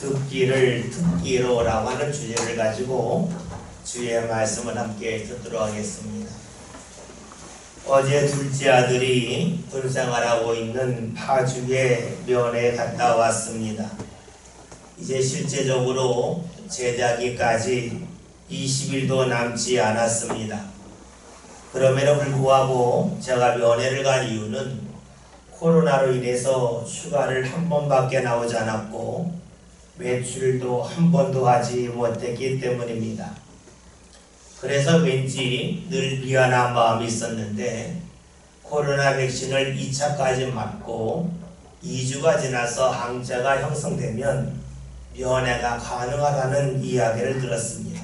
듣기를 듣기로라고 하는 주제를 가지고 주의 말씀을 함께 듣도록 하겠습니다. 어제 둘째 아들이 군생활하고 있는 파주에 면회 갔다 왔습니다. 이제 실제적으로 제자기까지 20일도 남지 않았습니다. 그럼에도 불구하고 제가 면회를 간 이유는 코로나로 인해서 휴가를 한 번밖에 나오지 않았고 외출도 한 번도 하지 못했기 때문입니다. 그래서 왠지 늘 미안한 마음이 있었는데 코로나 백신을 2차까지 맞고 2주가 지나서 항체가 형성되면 면회가 가능하다는 이야기를 들었습니다.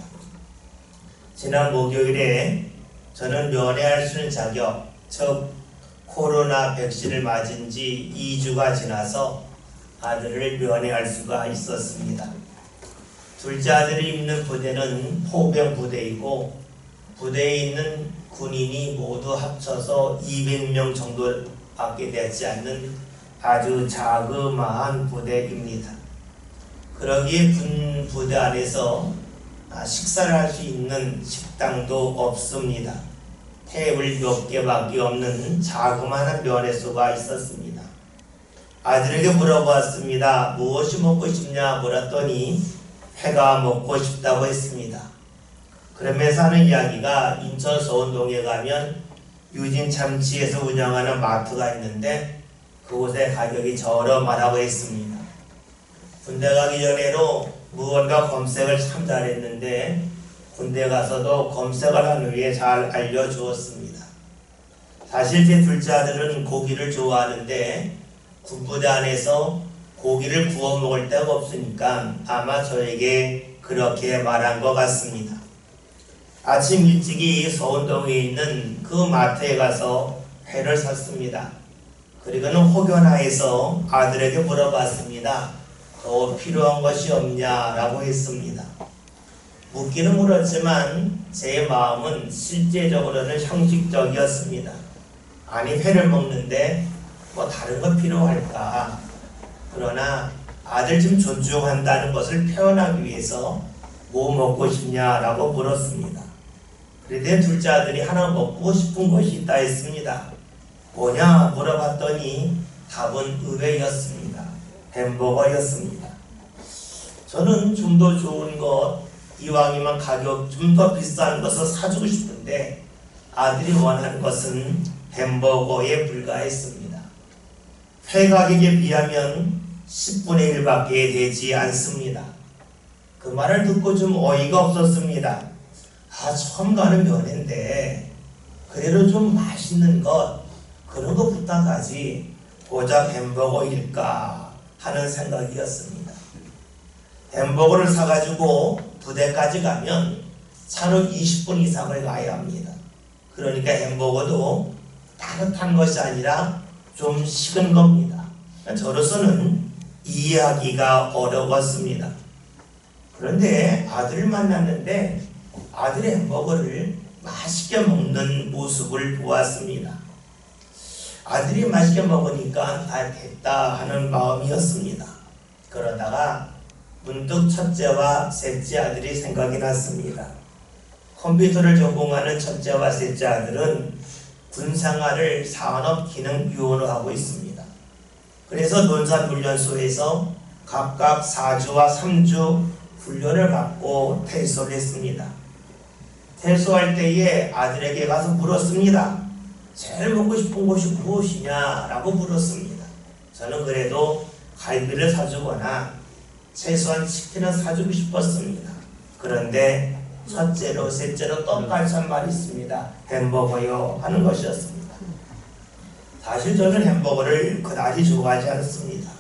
지난 목요일에 저는 면회할 수 있는 자격, 즉 코로나 백신을 맞은 지 2주가 지나서 아들을 면회할 수가 있었습니다. 둘째 아들이 있는 부대는 포병 부대이고 부대에 있는 군인이 모두 합쳐서 200명 정도밖에 되지 않는 아주 자그마한 부대입니다. 그러기에 군 부대 안에서 식사를 할 수 있는 식당도 없습니다. 테이블 몇 개밖에 없는 자그마한 면회소가 있었습니다. 아들에게 물어봤습니다. 무엇이 먹고 싶냐 물었더니 회가 먹고 싶다고 했습니다. 그러면서 하는 이야기가 인천 서운동에 가면 유진참치에서 운영하는 마트가 있는데 그곳의 가격이 저렴하다고 했습니다. 군대 가기 전에도 무언가 검색을 참 잘했는데 군대 가서도 검색을 한 후에 잘 알려주었습니다. 사실 제 둘째 아들은 고기를 좋아하는데 군부대 안에서 고기를 구워 먹을 데가 없으니까 아마 저에게 그렇게 말한 것 같습니다. 아침 일찍이 서운동에 있는 그 마트에 가서 회를 샀습니다. 그리고는 혹여나해서 아들에게 물어봤습니다. 더 필요한 것이 없냐라고 했습니다. 묻기는 물었지만 제 마음은 실제적으로는 형식적이었습니다. 아니 회를 먹는데 뭐 다른 거 필요할까? 그러나 아들 좀 존중한다는 것을 표현하기 위해서 뭐 먹고 싶냐라고 물었습니다. 그런데 둘째 아들이 하나 먹고 싶은 것이 있다 했습니다. 뭐냐 물어봤더니 답은 의외였습니다. 햄버거였습니다. 저는 좀 더 좋은 것, 이왕이면 가격 좀 더 비싼 것을 사주고 싶은데 아들이 원하는 것은 햄버거에 불과했습니다. 회 가격에 비하면 10분의 1밖에 되지 않습니다. 그 말을 듣고 좀 어이가 없었습니다. 처음 가는 면회인데 그래도 좀 맛있는 것 그런 거 부탁하지 고작 햄버거일까 하는 생각이었습니다. 햄버거를 사가지고 부대까지 가면 차로 20분 이상을 가야 합니다. 그러니까 햄버거도 따뜻한 것이 아니라 좀 식은 겁니다. 저로서는 이해하기가 어려웠습니다. 그런데 아들을 만났는데 아들의 햄버거를 맛있게 먹는 모습을 보았습니다. 아들이 맛있게 먹으니까 됐다 하는 마음이었습니다. 그러다가 문득 첫째와 셋째 아들이 생각이 났습니다. 컴퓨터를 전공하는 첫째와 셋째 아들은 군생활을 산업기능위원으로 하고 있습니다. 그래서 논산훈련소에서 각각 4주와 3주 훈련을 받고 퇴소를 했습니다. 퇴소할 때에 아들에게 가서 물었습니다. 제일 먹고 싶은 것이 무엇이냐 라고 물었습니다. 저는 그래도 갈비를 사주거나 최소한 치킨을 사주고 싶었습니다. 그런데 첫째로 셋째로 똑같이 한 말이 있습니다. 햄버거요 하는 것이었습니다. 사실 저는 햄버거를 그다지 좋아하지 않습니다.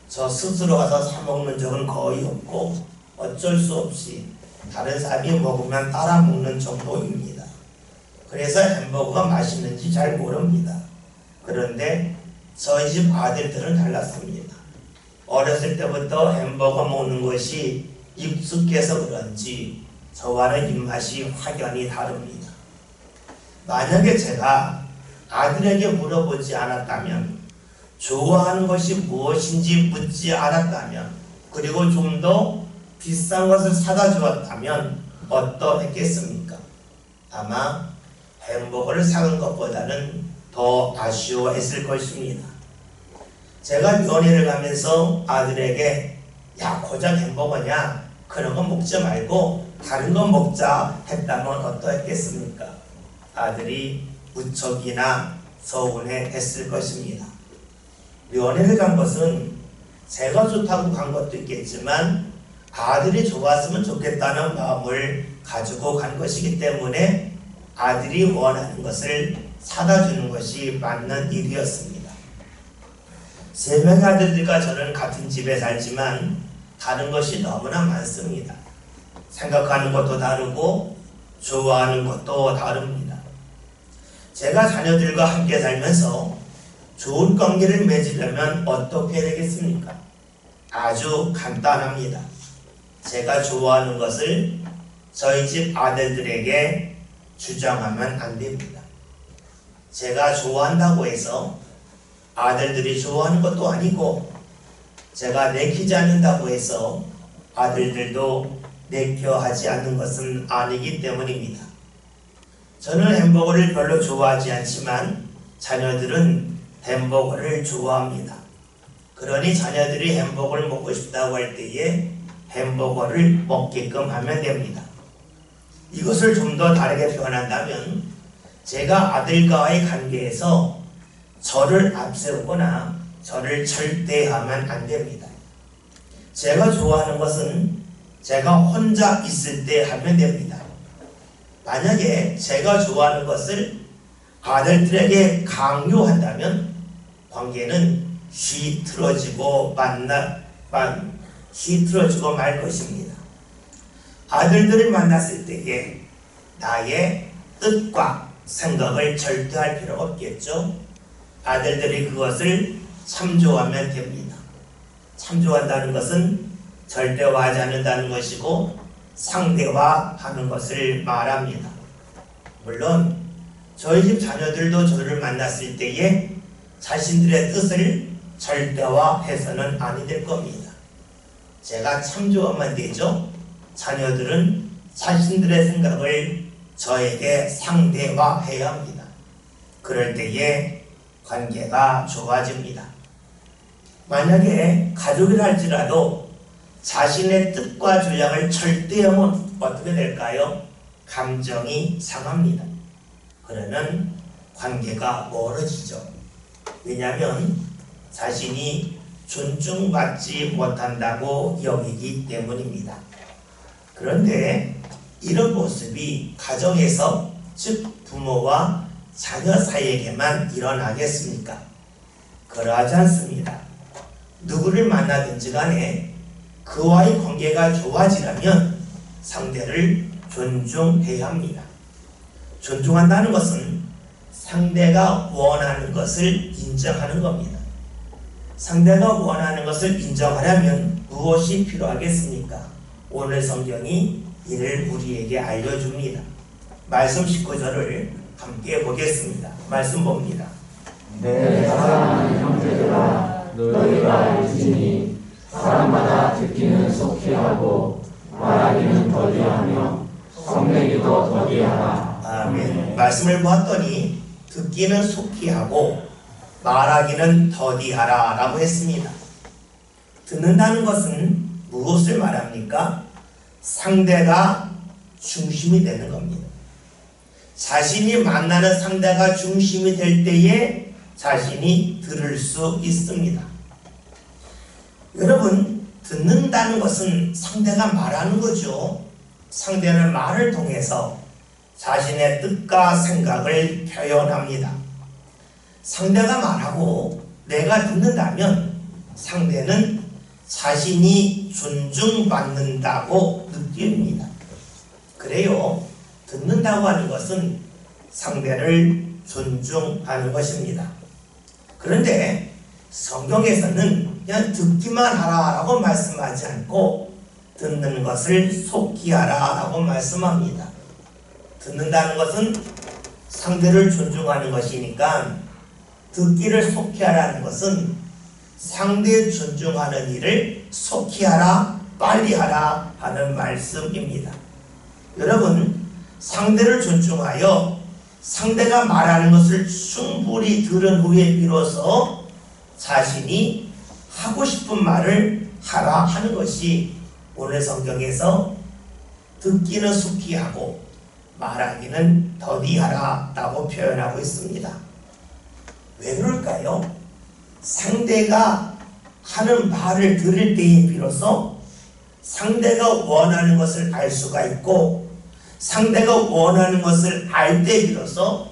저 스스로 가서 사 먹는 적은 거의 없고 어쩔 수 없이 다른 사람이 먹으면 따라 먹는 정도입니다. 그래서 햄버거가 맛있는지 잘 모릅니다. 그런데 저희 집 아들들은 달랐습니다. 어렸을 때부터 햄버거 먹는 것이 익숙해서 그런지 저와는 입맛이 확연히 다릅니다. 만약에 제가 아들에게 물어보지 않았다면, 좋아하는 것이 무엇인지 묻지 않았다면 그리고 좀 더 비싼 것을 사다 주었다면 어떠했겠습니까? 아마 햄버거를 사는 것보다는 더 아쉬워했을 것입니다. 제가 면회를 가면서 아들에게 야 고작 햄버거냐? 그런 건 먹지 말고 다른 건 먹자 했다면 어떠했겠습니까? 아들이 무척이나 서운해했을 것입니다. 면회를 간 것은 제가 좋다고 간 것도 있겠지만 아들이 좋았으면 좋겠다는 마음을 가지고 간 것이기 때문에 아들이 원하는 것을 사다 주는 것이 맞는 일이었습니다. 3명의 아들들과 저는 같은 집에 살지만 다른 것이 너무나 많습니다. 생각하는 것도 다르고 좋아하는 것도 다릅니다. 제가 자녀들과 함께 살면서 좋은 관계를 맺으려면 어떻게 되겠습니까? 아주 간단합니다. 제가 좋아하는 것을 저희 집 아들들에게 주장하면 안 됩니다. 제가 좋아한다고 해서 아들들이 좋아하는 것도 아니고 제가 내키지 않는다고 해서 아들들도 내켜 하지 않는 것은 아니기 때문입니다. 저는 햄버거를 별로 좋아하지 않지만 자녀들은 햄버거를 좋아합니다. 그러니 자녀들이 햄버거를 먹고 싶다고 할 때에 햄버거를 먹게끔 하면 됩니다. 이것을 좀 더 다르게 표현한다면 제가 아들과의 관계에서 저를 앞세우거나 저를 절대하면 안 됩니다. 제가 좋아하는 것은 제가 혼자 있을 때 하면 됩니다. 만약에 제가 좋아하는 것을 아들들에게 강요한다면 관계는 휘틀어지고 휘틀어지고 말 것입니다. 아들들을 만났을 때에 나의 뜻과 생각을 절대 할 필요가 없겠죠. 아들들이 그것을 참조하면 됩니다. 참조한다는 것은 절대화하지 않는다는 것이고 상대화하는 것을 말합니다. 물론 저희 집 자녀들도 저를 만났을 때에 자신들의 뜻을 절대화해서는 아니 될 겁니다. 제가 참조하면 되죠. 자녀들은 자신들의 생각을 저에게 상대화해야 합니다. 그럴 때에 관계가 좋아집니다. 만약에 가족이라 할지라도 자신의 뜻과 주장을 절대하면 어떻게 될까요? 감정이 상합니다. 그러면 관계가 멀어지죠. 왜냐하면 자신이 존중받지 못한다고 여기기 때문입니다. 그런데 이런 모습이 가정에서 즉 부모와 자녀 사이에게만 일어나겠습니까? 그러하지 않습니다. 누구를 만나든지 간에 그와의 관계가 좋아지려면 상대를 존중해야 합니다. 존중한다는 것은 상대가 원하는 것을 인정하는 겁니다. 상대가 원하는 것을 인정하려면 무엇이 필요하겠습니까? 오늘 성경이 이를 우리에게 알려줍니다. 말씀 19절을 함께 보겠습니다. 말씀 봅니다. 내 사랑하는 형제들아 너희가 알지니 사람마다 듣기는 속히 하고 말하기는 더디하며 성내기도 더디하라. 아멘. 말씀을 보았더니 듣기는 속히 하고 말하기는 더디하라 라고 했습니다. 듣는다는 것은 무엇을 말합니까? 상대가 중심이 되는 겁니다. 자신이 만나는 상대가 중심이 될 때에 자신이 들을 수 있습니다. 여러분, 듣는다는 것은 상대가 말하는 거죠. 상대는 말을 통해서 자신의 뜻과 생각을 표현합니다. 상대가 말하고 내가 듣는다면 상대는 자신이 존중받는다고 느낍니다. 그래요. 듣는다고 하는 것은 상대를 존중하는 것입니다. 그런데 성경에서는 그냥 듣기만 하라라고 말씀하지 않고 듣는 것을 속히 하라라고 말씀합니다. 듣는다는 것은 상대를 존중하는 것이니까 듣기를 속히 하라는 것은 상대 존중하는 일을 속히 하라, 빨리 하라 하는 말씀입니다. 여러분, 상대를 존중하여 상대가 말하는 것을 충분히 들은 후에 비로소 자신이 하고 싶은 말을 하라 하는 것이 오늘 성경에서 듣기는 속히 하고 말하기는 더디하라 라고 표현하고 있습니다. 왜 그럴까요? 상대가 하는 말을 들을 때에 비로소 상대가 원하는 것을 알 수가 있고, 상대가 원하는 것을 알 때 비로소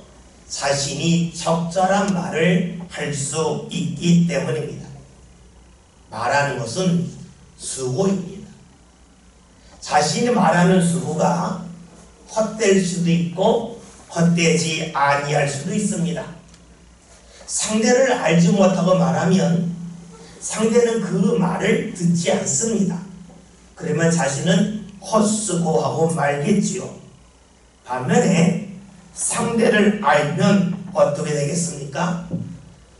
자신이 적절한 말을 할 수 있기 때문입니다. 말하는 것은 수고입니다. 자신이 말하는 수고가 헛될 수도 있고 헛되지 아니할 수도 있습니다. 상대를 알지 못하고 말하면 상대는 그 말을 듣지 않습니다. 그러면 자신은 헛수고하고 말겠지요. 반면에 상대를 알면 어떻게 되겠습니까?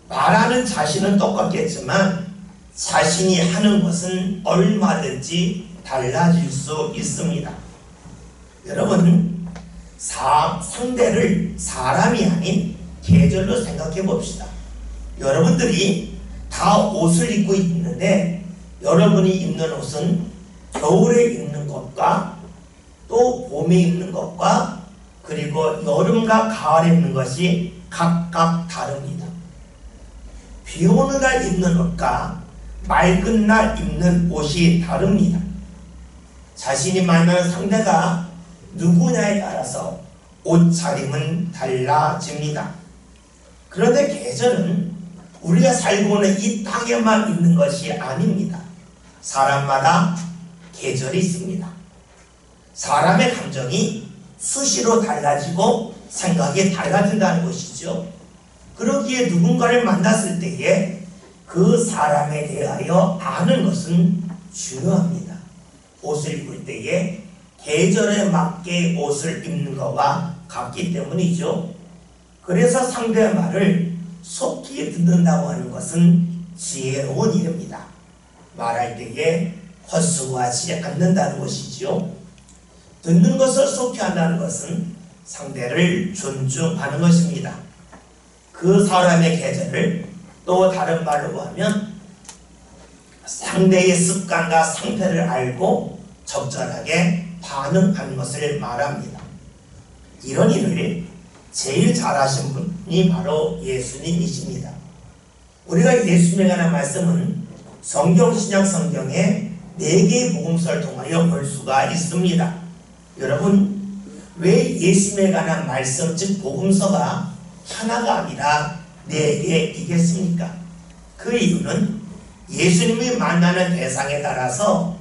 말하는 자신은 똑같겠지만 자신이 하는 것은 얼마든지 달라질 수 있습니다. 여러분, 상대를 사람이 아닌 계절로 생각해 봅시다. 여러분들이 다 옷을 입고 있는데 여러분이 입는 옷은 겨울에 입는 것과 또 봄에 입는 것과 그리고 여름과 가을에 입는 것이 각각 다릅니다. 비 오는 날 입는 옷과 맑은 날 입는 옷이 다릅니다. 자신이 만나는 상대가 누구냐에 따라서 옷차림은 달라집니다. 그런데 계절은 우리가 살고 있는 이 땅에만 있는 것이 아닙니다. 사람마다 계절이 있습니다. 사람의 감정이 수시로 달라지고 생각이 달라진다는 것이죠. 그러기에 누군가를 만났을 때에 그 사람에 대하여 아는 것은 중요합니다. 옷을 입을 때에 계절에 맞게 옷을 입는 것과 같기 때문이죠. 그래서 상대의 말을 속히 듣는다고 하는 것은 지혜로운 일입니다. 말할 때에 헛수고하지 않는다는 것이지요. 듣는 것을 속히 한다는 것은 상대를 존중하는 것입니다. 그 사람의 계절을 또 다른 말로 하면 상대의 습관과 상태를 알고 적절하게 반응하는 것을 말합니다. 이런 일을 제일 잘하신 분이 바로 예수님이십니다. 우리가 예수님에 관한 말씀은 성경, 신약 성경에 4개의 복음서를 통하여 볼 수가 있습니다. 여러분, 왜 예수님에 관한 말씀, 즉 복음서가 하나가 아니라 4개이겠습니까? 그 이유는 예수님이 만나는 대상에 따라서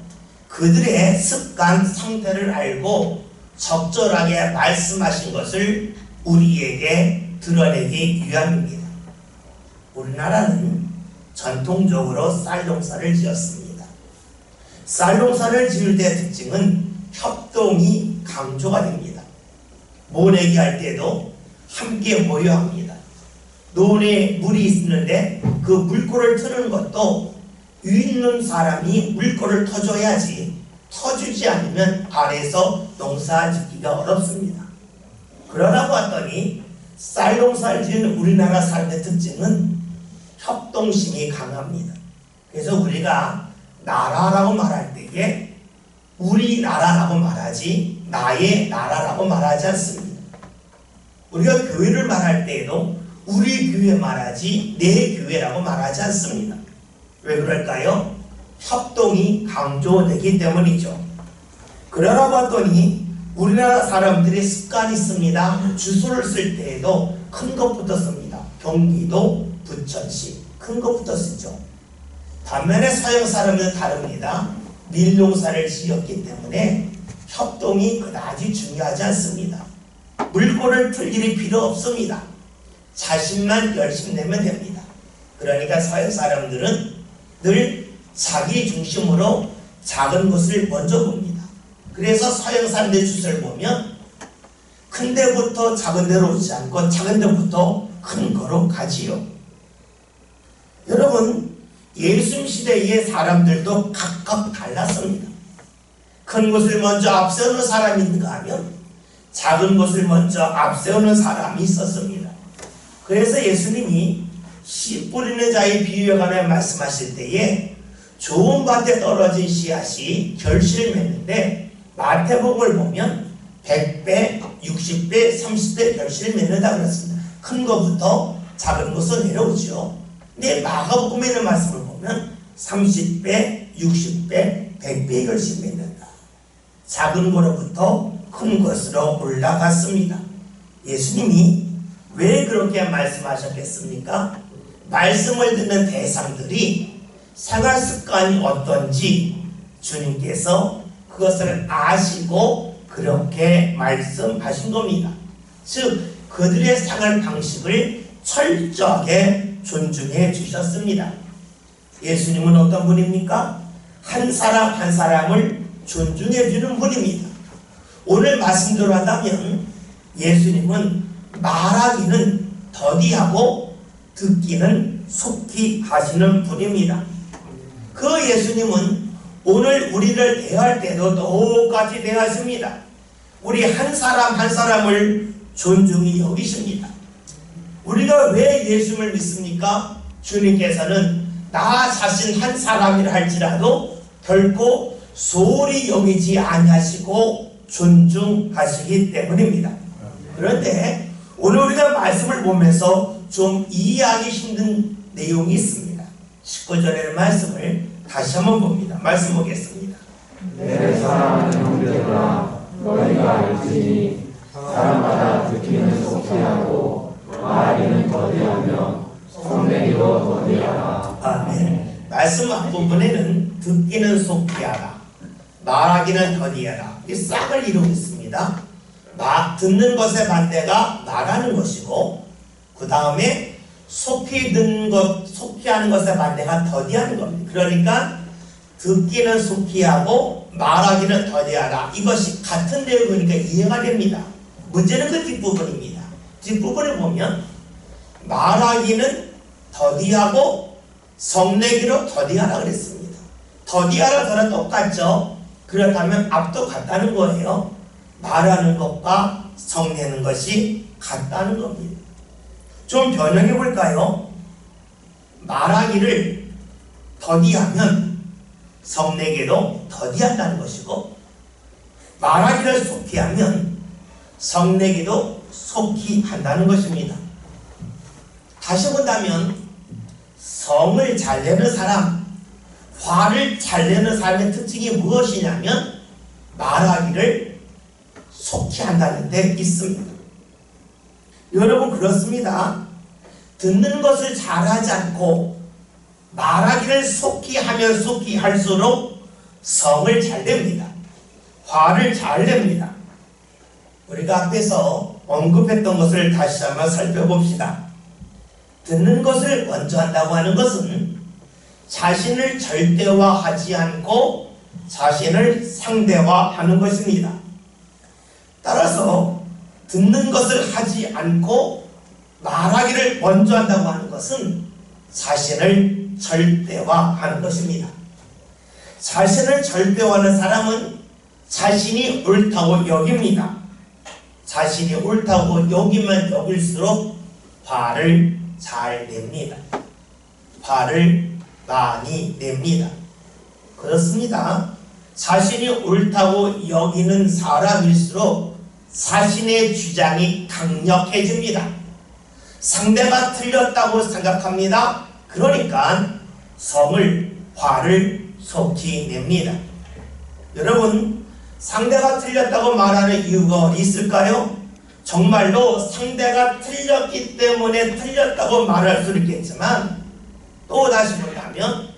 그들의 습관, 상태를 알고 적절하게 말씀하신 것을 우리에게 드러내기 위함입니다. 우리나라는 전통적으로 쌀농사를 지었습니다. 쌀농사를 지을 때의 특징은 협동이 강조가 됩니다. 모내기 할 때도 함께 모여 합니다. 논에 물이 있는데 그 물꼬를 트는 것도 위 있는 사람이 물꼬를 터줘야지, 터주지 않으면 아래에서 농사 짓기가 어렵습니다. 그러라고 했더니 쌀농사를 지은 우리나라 삶의 특징은 협동심이 강합니다. 그래서 우리가 나라라고 말할 때에 우리나라라고 말하지 나의 나라라고 말하지 않습니다. 우리가 교회를 말할 때에도 우리 교회 말하지 내 교회라고 말하지 않습니다. 왜 그럴까요? 협동이 강조되기 때문이죠. 그러라고 했더니 우리나라 사람들의 습관이 있습니다. 주소를 쓸 때에도 큰 것부터 씁니다. 경기도, 부천시 큰 것부터 쓰죠. 반면에 서양 사람은 다릅니다. 밀농사를 지었기 때문에 협동이 그다지 중요하지 않습니다. 물꼬를 틀 일이 필요 없습니다. 자신만 열심히 내면 됩니다. 그러니까 서양 사람들은 늘 자기 중심으로 작은 것을 먼저 봅니다. 그래서 서양 사람들의 주소를 보면 큰 데부터 작은 데로 오지 않고 작은 데부터 큰 거로 가지요. 여러분, 예수님 시대의 사람들도 각각 달랐습니다. 큰 것을 먼저 앞세우는 사람이 있는가 하면 작은 것을 먼저 앞세우는 사람이 있었습니다. 그래서 예수님이 씨 뿌리는 자의 비유에 관해 말씀하실 때에 좋은 밭에 떨어진 씨앗이 결실을 맺는데 마태복음을 보면 100배, 60배, 30배 결실을 맺는다 그랬습니다. 큰 것부터 작은 것으로 내려오죠. 근데 마가복음에 있는 말씀을 보면 30배, 60배, 100배의 결실을 맺는다. 작은 거로부터 큰 것으로 올라갔습니다. 예수님이 왜 그렇게 말씀하셨겠습니까? 말씀을 듣는 대상들이 생활 습관이 어떤지 주님께서 그것을 아시고 그렇게 말씀하신 겁니다. 즉 그들의 생활 방식을 철저하게 존중해 주셨습니다. 예수님은 어떤 분입니까? 한 사람 한 사람을 존중해 주는 분입니다. 오늘 말씀대로 한다면 예수님은 말하기는 더디하고 듣기는 속히 하시는 분입니다. 그 예수님은 오늘 우리를 대할 때도 똑같이 대하십니다. 우리 한 사람 한 사람을 존중히 여기십니다. 우리가 왜 예수님을 믿습니까? 주님께서는 나 자신 한 사람이라 할지라도 결코 소홀히 여기지 아니하시고 존중하시기 때문입니다. 그런데 오늘 우리가 말씀을 보면서 좀 이해하기 힘든 내용이 있습니다. 19절의 말씀을 다시 한번 봅니다. 말씀 보겠습니다. 내 사랑하는 형제들아 너희가 알지니 사람마다 듣기는 속히 하고 말하기는 더디하며 성내기도 더디하라. 아멘. 말씀 앞부분에는 듣기는 속히 하라, 말하기는 더디하라, 이 싹을 이루고 있습니다. 듣는 것의 반대가 말하는 것이고, 그 다음에 속히 듣는 것, 속히 하는 것의 반대가 더디하는 겁니다. 그러니까 듣기는 속히 하고 말하기는 더디하라. 이것이 같은 내용이니까 이해가 됩니다. 문제는 그 뒷부분입니다. 뒷부분을 보면 말하기는 더디하고 성내기로 더디하라 그랬습니다. 더디하라 저랑 똑같죠? 그렇다면 앞도 같다는 거예요. 말하는 것과 성내는 것이 같다는 겁니다. 좀 변형해 볼까요? 말하기를 더디하면 성내기도 더디한다는 것이고, 말하기를 속히 하면 성내기도 속히 한다는 것입니다. 다시 본다면 성을 잘 내는 사람, 화를 잘 내는 사람의 특징이 무엇이냐면 말하기를 속히 한다는 데 있습니다. 여러분 그렇습니다. 듣는 것을 잘하지 않고 말하기를 속히 하면 속히 할수록 성을 잘 냅니다. 화를 잘 냅니다. 우리가 앞에서 언급했던 것을 다시 한번 살펴봅시다. 듣는 것을 먼저 한다고 하는 것은 자신을 절대화하지 않고 자신을 상대화하는 것입니다. 따라서 듣는 것을 하지 않고 말하기를 먼저 한다고 하는 것은 자신을 절대화하는 것입니다. 자신을 절대화하는 사람은 자신이 옳다고 여깁니다. 자신이 옳다고 여기면 여길수록 화를 잘 냅니다. 화를 많이 냅니다. 그렇습니다. 자신이 옳다고 여기는 사람일수록 자신의 주장이 강력해집니다. 상대가 틀렸다고 생각합니다. 그러니까 화를 속히 냅니다. 여러분, 상대가 틀렸다고 말하는 이유가 있을까요? 정말로 상대가 틀렸기 때문에 틀렸다고 말할 수 있겠지만, 또 다시 본다면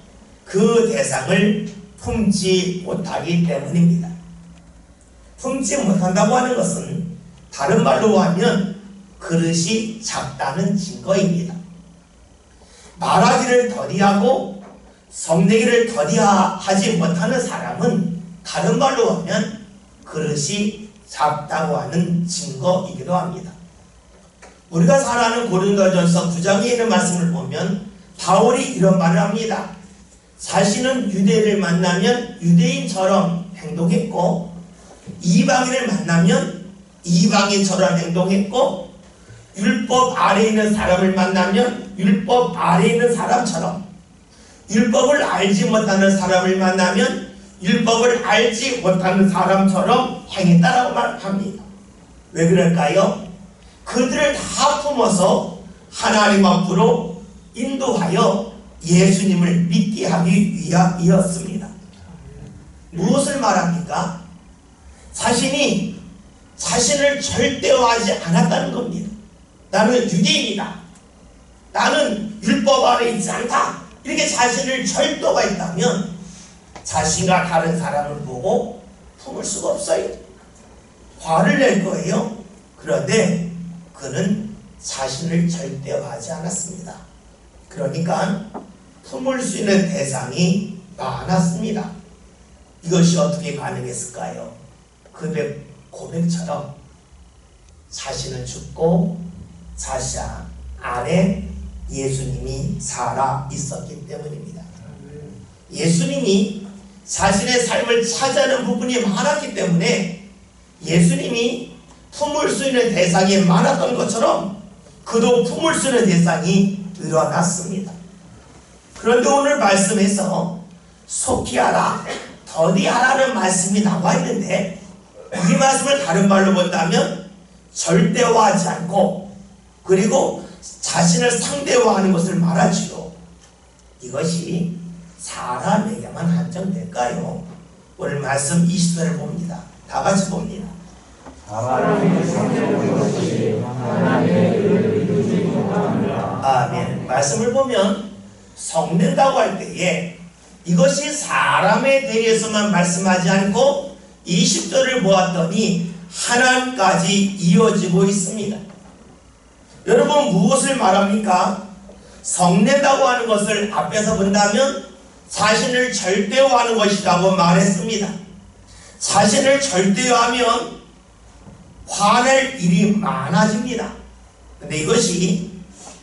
그 대상을 품지 못하기 때문입니다. 품지 못한다고 하는 것은 다른 말로 하면 그릇이 작다는 증거입니다. 말하기를 더디하고 성내기를 더디하지 못하는 사람은 다른 말로 하면 그릇이 작다고 하는 증거이기도 합니다. 우리가 잘 아는 고린도전서 9장에 있는 말씀을 보면 바울이 이런 말을 합니다. 자신은 유대인을 만나면 유대인처럼 행동했고 이방인을 만나면 이방인처럼 행동했고 율법 아래에 있는 사람을 만나면 율법 아래에 있는 사람처럼 율법을 알지 못하는 사람을 만나면 율법을 알지 못하는 사람처럼 행했다라고 말합니다. 왜 그럴까요? 그들을 다 품어서 하나님 앞으로 인도하여 예수님을 믿게 하기 위함이었습니다. 무엇을 말합니까? 자신이 자신을 절대화하지 않았다는 겁니다. 나는 유대인이다. 나는 율법 아래 있지 않다. 이렇게 자신을 절도화했다면 자신과 다른 사람을 보고 품을 수가 없어요. 화를 낼 거예요. 그런데 그는 자신을 절대화하지 않았습니다. 그러니까 품을 수 있는 대상이 많았습니다. 이것이 어떻게 가능했을까요? 그 고백처럼 자신은 죽고 자신 안에 예수님이 살아 있었기 때문입니다. 예수님이 자신의 삶을 차지하는 부분이 많았기 때문에 예수님이 품을 수 있는 대상이 많았던 것처럼 그도 품을 수 있는 대상이 늘어났습니다. 그런데 오늘 말씀에서 속히하라, 더디하라는 말씀이 나와 있는데 이 말씀을 다른 말로 본다면 절대화하지 않고 그리고 자신을 상대화하는 것을 말하지요. 이것이 사람에게만 한정될까요? 오늘 말씀 20절을 봅니다. 다 같이 봅니다. 사람이 성내는 것이 하나님의 의를 이루지 못합니다. 아멘. 말씀을 보면 성낸다고 할 때에 이것이 사람에 대해서만 말씀하지 않고 20절을 보았더니 하나님까지 이어지고 있습니다. 여러분 무엇을 말합니까? 성낸다고 하는 것을 앞에서 본다면 자신을 절대화하는 것이라고 말했습니다. 자신을 절대화하면 화낼 일이 많아집니다. 근데 이것이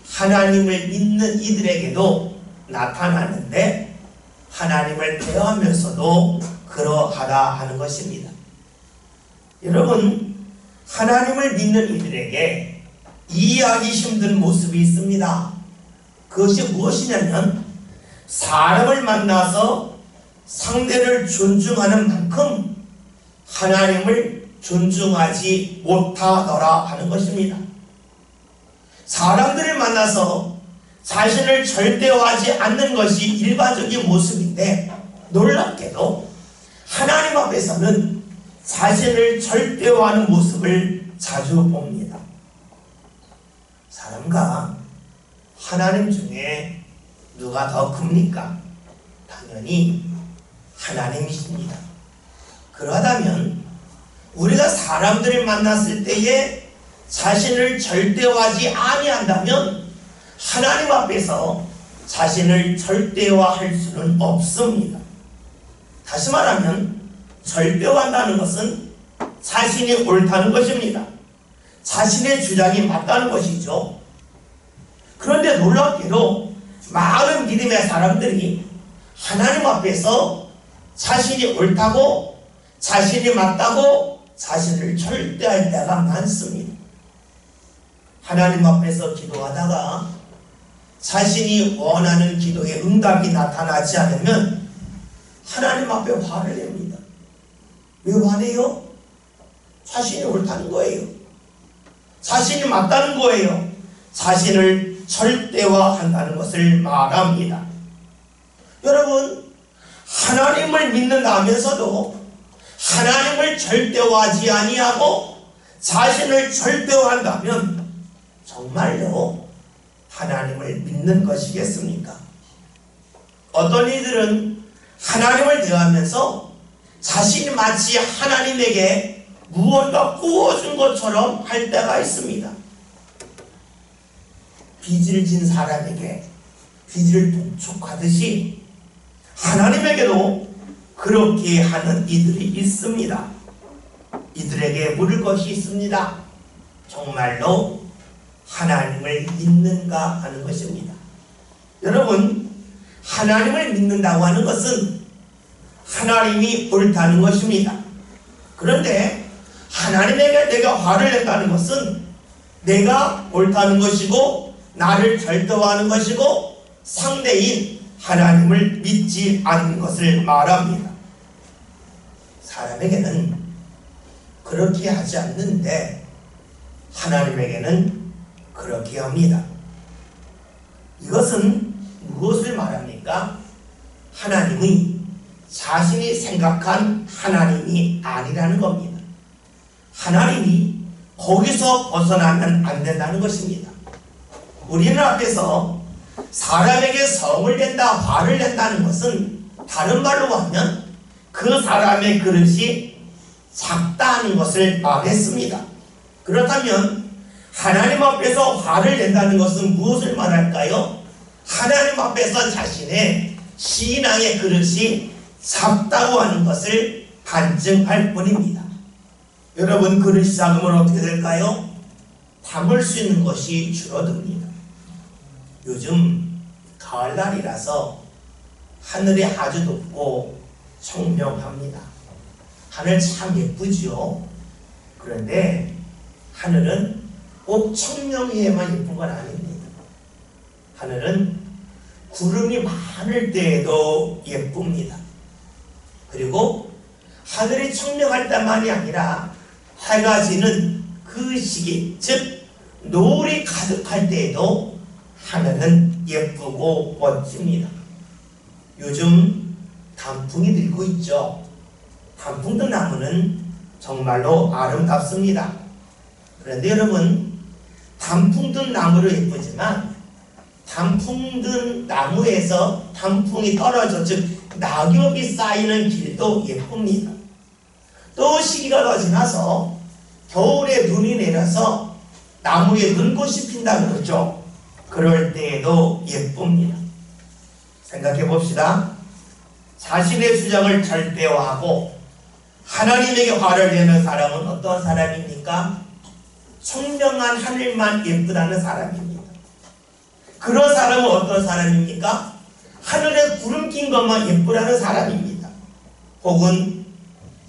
하나님을 믿는 이들에게도 나타나는데 하나님을 대하면서도 그러하라 하는 것입니다. 여러분 하나님을 믿는 이들에게 이해하기 힘든 모습이 있습니다. 그것이 무엇이냐면 사람을 만나서 상대를 존중하는 만큼 하나님을 존중하지 못하더라 하는 것입니다. 사람들을 만나서 자신을 절대화하지 않는 것이 일반적인 모습인데 놀랍게도 하나님 앞에서는 자신을 절대화하는 모습을 자주 봅니다. 사람과 하나님 중에 누가 더 큽니까? 당연히 하나님이십니다. 그러하다면 우리가 사람들을 만났을 때에 자신을 절대화하지 아니한다면 하나님 앞에서 자신을 절대화할 수는 없습니다. 다시 말하면 절대화한다는 것은 자신이 옳다는 것입니다. 자신의 주장이 맞다는 것이죠. 그런데 놀랍게도 많은 믿음의 사람들이 하나님 앞에서 자신이 옳다고 자신이 맞다고 자신을 절대할 때가 많습니다. 하나님 앞에서 기도하다가 자신이 원하는 기도의 응답이 나타나지 않으면 하나님 앞에 화를 냅니다. 왜 화내요? 자신이 옳다는 거예요. 자신이 맞다는 거예요. 자신을 절대화한다는 것을 말합니다. 여러분 하나님을 믿는다 하면서도 하나님을 절대화하지 아니하고 자신을 절대화한다면 정말로 하나님을 믿는 것이겠습니까? 어떤 이들은 하나님을 대하면서 자신이 마치 하나님에게 무언가 구워준 것처럼 할 때가 있습니다. 빚을 진 사람에게 빚을 동촉하듯이 하나님에게도 그렇게 하는 이들이 있습니다. 이들에게 물을 것이 있습니다. 정말로 하나님을 믿는가 하는 것입니다. 여러분 하나님을 믿는다고 하는 것은 하나님이 옳다는 것입니다. 그런데 하나님에게 내가 화를 낸다는 것은 내가 옳다는 것이고 나를 절대화하는 것이고 상대인 하나님을 믿지 않는 것을 말합니다. 사람에게는 그렇게 하지 않는데 하나님에게는 그렇게 합니다. 이것은 무엇을 말합니까? 하나님의 자신이 생각한 하나님이 아니라는 겁니다. 하나님이 거기서 벗어나면 안 된다는 것입니다. 우리는 앞에서 사람에게 성을 낸다, 화를 낸다는 것은 다른 말로 하면 그 사람의 그릇이 작다는 것을 말했습니다. 그렇다면 하나님 앞에서 화를 낸다는 것은 무엇을 말할까요? 하나님 앞에서 자신의 신앙의 그릇이 작다고 하는 것을 반증할 뿐입니다. 여러분, 그릇이 작으면 어떻게 될까요? 담을 수 있는 것이 줄어듭니다. 요즘 가을날이라서 하늘이 아주 높고 청명합니다. 하늘 참 예쁘지요? 그런데 하늘은 꼭 청명해야만 예쁜 건 아닙니다. 하늘은 구름이 많을 때에도 예쁩니다. 그리고 하늘이 청명할 때만이 아니라 해가 지는 그 시기, 즉 노을이 가득할 때에도 하늘은 예쁘고 멋집니다. 요즘 단풍이 들고 있죠. 단풍 든 나무는 정말로 아름답습니다. 그런데 여러분, 단풍 든 나무도 예쁘지만 단풍 든 나무에서 단풍이 떨어져, 즉 낙엽이 쌓이는 길도 예쁩니다. 또 시기가 더 지나서 겨울에 눈이 내려서 나무에 눈꽃이 핀다 그러죠. 그럴 때에도 예쁩니다. 생각해 봅시다. 자신의 주장을 절대화하고 하나님에게 화를 내는 사람은 어떤 사람입니까? 청명한 하늘만 예쁘다는 사람입니다. 그런 사람은 어떤 사람입니까? 하늘에 구름 낀 것만 예쁘다는 사람입니다. 혹은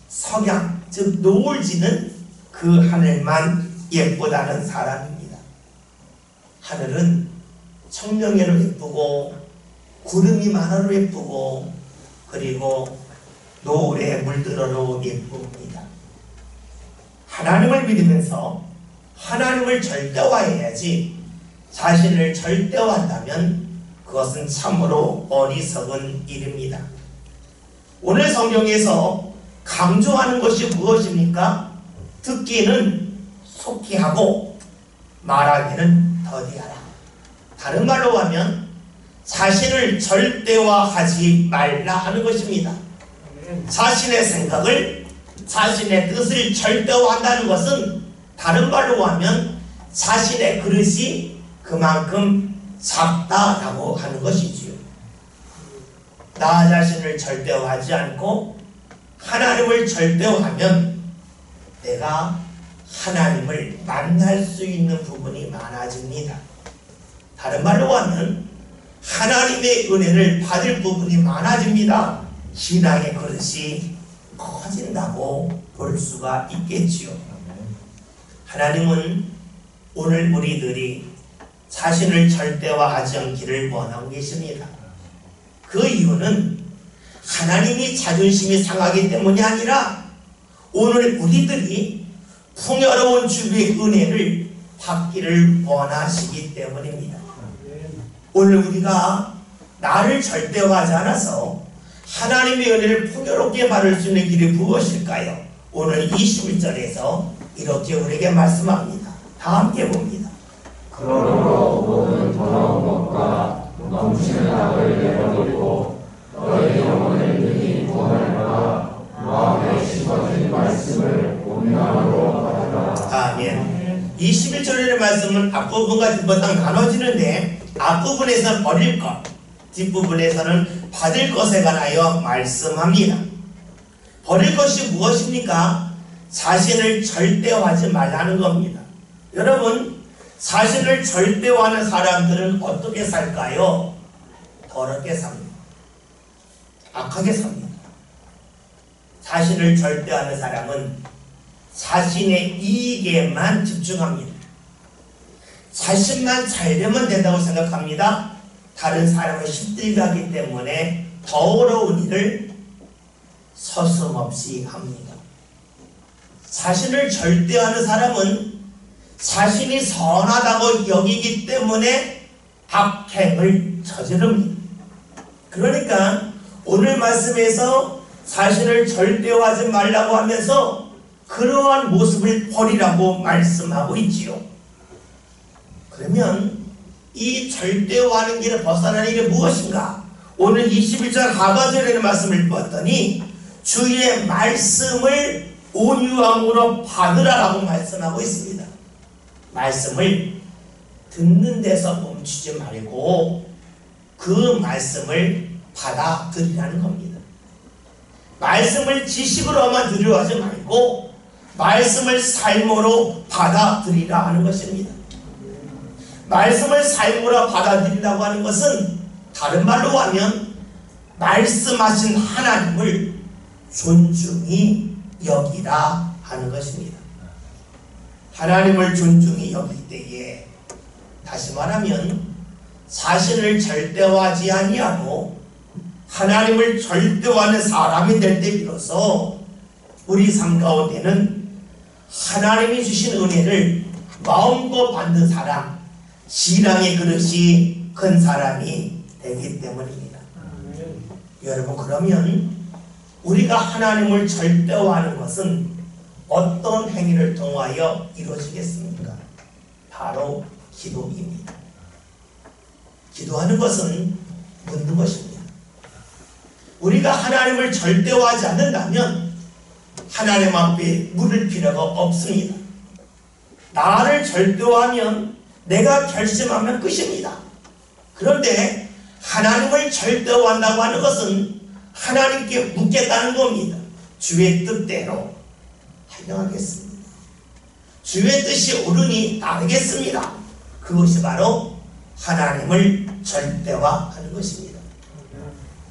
석양, 즉 노을 지는 그 하늘만 예쁘다는 사람입니다. 하늘은 청명해도 예쁘고 구름이 많아도 예쁘고 그리고 노을에 물들어도 예쁩니다. 하나님을 믿으면서 하나님을 절대화해야지 자신을 절대화한다면 그것은 참으로 어리석은 일입니다. 오늘 성경에서 강조하는 것이 무엇입니까? 듣기는 속히 하고 말하기는 더디하라. 다른 말로 하면 자신을 절대화하지 말라 하는 것입니다. 자신의 생각을, 자신의 뜻을 절대화한다는 것은 다른 말로 하면 자신의 그릇이 그만큼 작다라고 하는 것이지요. 나 자신을 절대화하지 않고 하나님을 절대화하면 내가 하나님을 만날 수 있는 부분이 많아집니다. 다른 말로 하면 하나님의 은혜를 받을 부분이 많아집니다. 신앙의 그릇이 커진다고 볼 수가 있겠지요. 하나님은 오늘 우리들이 자신을 절대화하지 않기를 원하고 계십니다. 그 이유는 하나님이 자존심이 상하기 때문이 아니라 오늘 우리들이 풍요로운 주의 은혜를 받기를 원하시기 때문입니다. 오늘 우리가 나를 절대화하지 않아서 하나님의 은혜를 풍요롭게 받을 수 있는 길이 무엇일까요? 오늘 21절에서 이렇게 우리에게 말씀합니다. 다 함께 봅니다. 그러므로 모든 더러운 것과 넘치는 악을 내어놓고 너희 영혼을 능히 구원할까 마음에 심어진 말씀을 온유함으로 받으라. 아멘. 21절의 말씀은 앞부분과 뒷부분 나눠지는데 앞부분에서는 버릴 것, 뒷부분에서는 받을 것에 관하여 말씀합니다. 버릴 것이 무엇입니까? 자신을 절대화하지 말라는 겁니다. 여러분, 자신을 절대화하는 사람들은 어떻게 살까요? 더럽게 삽니다. 악하게 삽니다. 자신을 절대하는 사람은 자신의 이익에만 집중합니다. 자신만 잘 되면 된다고 생각합니다. 다른 사람을 힘들게 하기 때문에 더 어려운 일을 서슴없이 합니다. 자신을 절대하는 사람은 자신이 선하다고 여기기 때문에 악행을 저지릅니다. 그러니까 오늘 말씀에서 자신을 절대화하지 말라고 하면서 그러한 모습을 버리라고 말씀하고 있지요. 그러면 이 절대화하는 길을 벗어나는 일이 무엇인가? 오늘 21절 하반절의 말씀을 보았더니 주의 말씀을 온유함으로 받으라라고 말씀하고 있습니다. 말씀을 듣는 데서 멈추지 말고 그 말씀을 받아들이라는 겁니다. 말씀을 지식으로만 들으려하지 말고 말씀을 삶으로 받아들이라 하는 것입니다. 말씀을 삶으로 받아들이라고 하는 것은 다른 말로 하면 말씀하신 하나님을 존중히 여기라 하는 것입니다. 하나님을 존중히 여길 때에 다시 말하면 자신을 절대화하지 아니하고 하나님을 절대화하는 사람이 될 때 비로소 우리 삶 가운데는 하나님이 주신 은혜를 마음껏 받는 사람, 신앙의 그릇이 큰 사람이 되기 때문입니다. 여러분, 그러면 우리가 하나님을 절대화하는 것은 어떤 행위를 통하여 이루어지겠습니까? 바로 기도입니다. 기도하는 것은 묻는 것입니다. 우리가 하나님을 절대화하지 않는다면 하나님 앞에 물을 필요가 없습니다. 나를 절대화하면 내가 결심하면 끝입니다. 그런데 하나님을 절대화한다고 하는 것은 하나님께 묻겠다는 겁니다. 주의 뜻대로 행하겠습니다. 주의 뜻이 옳으니 따르겠습니다. 그것이 바로 하나님을 절대화하는 것입니다.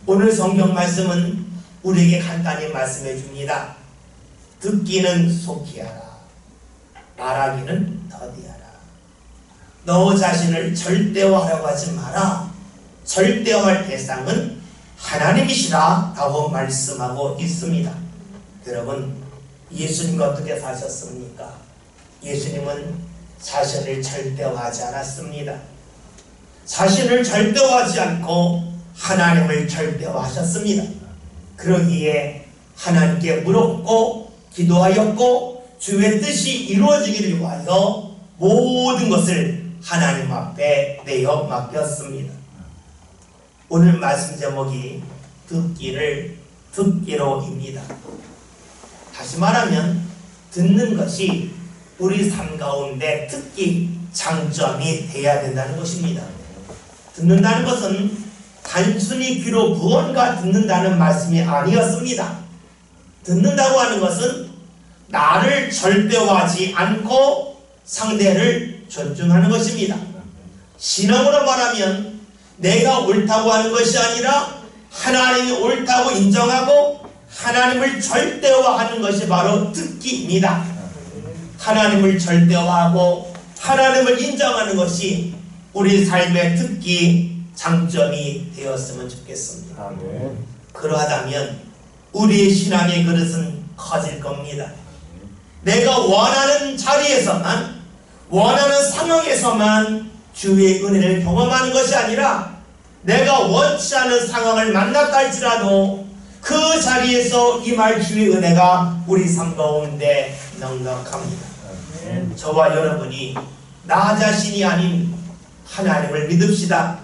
오늘 성경 말씀은 우리에게 간단히 말씀해 줍니다. 듣기는 속히 하라. 말하기는 더디하라. 너 자신을 절대화하려고 하지 마라. 절대화할 대상은 하나님이시라 라고 말씀하고 있습니다. 여러분, 예수님은 어떻게 사셨습니까? 예수님은 자신을 절대화하지 않았습니다. 자신을 절대화하지 않고 하나님을 절대화하셨습니다. 그러기에 하나님께 물었고 기도하였고 주의 뜻이 이루어지기를 위하여 모든 것을 하나님 앞에 내어 맡겼습니다. 오늘 말씀 제목이 듣기로입니다. 다시 말하면 듣는 것이 우리 삶 가운데 특히 장점이 되어야 된다는 것입니다. 듣는다는 것은 단순히 귀로 무언가 듣는다는 말씀이 아니었습니다. 듣는다고 하는 것은 나를 절대화하지 않고 상대를 존중하는 것입니다. 신앙으로 말하면 내가 옳다고 하는 것이 아니라 하나님이 옳다고 인정하고 하나님을 절대화하는 것이 바로 듣기입니다. 하나님을 절대화하고 하나님을 인정하는 것이 우리 삶의 듣기 장점이 되었으면 좋겠습니다. 아멘. 그러하다면 우리의 신앙의 그릇은 커질 겁니다. 내가 원하는 자리에서만, 원하는 상황에서만 주의 은혜를 경험하는 것이 아니라 내가 원치 않은 상황을 만났다 할지라도 그 자리에서 임할 주의 은혜가 우리 삶 가운데 넉넉합니다. 저와 여러분이 나 자신이 아닌 하나님을 믿읍시다.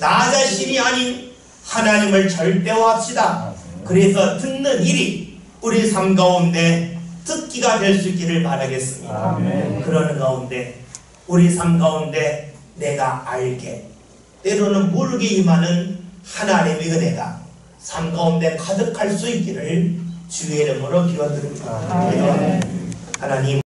나 자신이 아닌 하나님을 절대화합시다. 그래서 듣는 일이 우리 삶 가운데 듣기가 될 수 있기를 바라겠습니다. 아멘. 그러는 가운데 우리 삶 가운데 내가 알게 때로는 모르게 임하는 하나님의 은혜가 삶 가운데 가득할 수 있기를 주의 이름으로 기원드립니다. 아멘. 하나님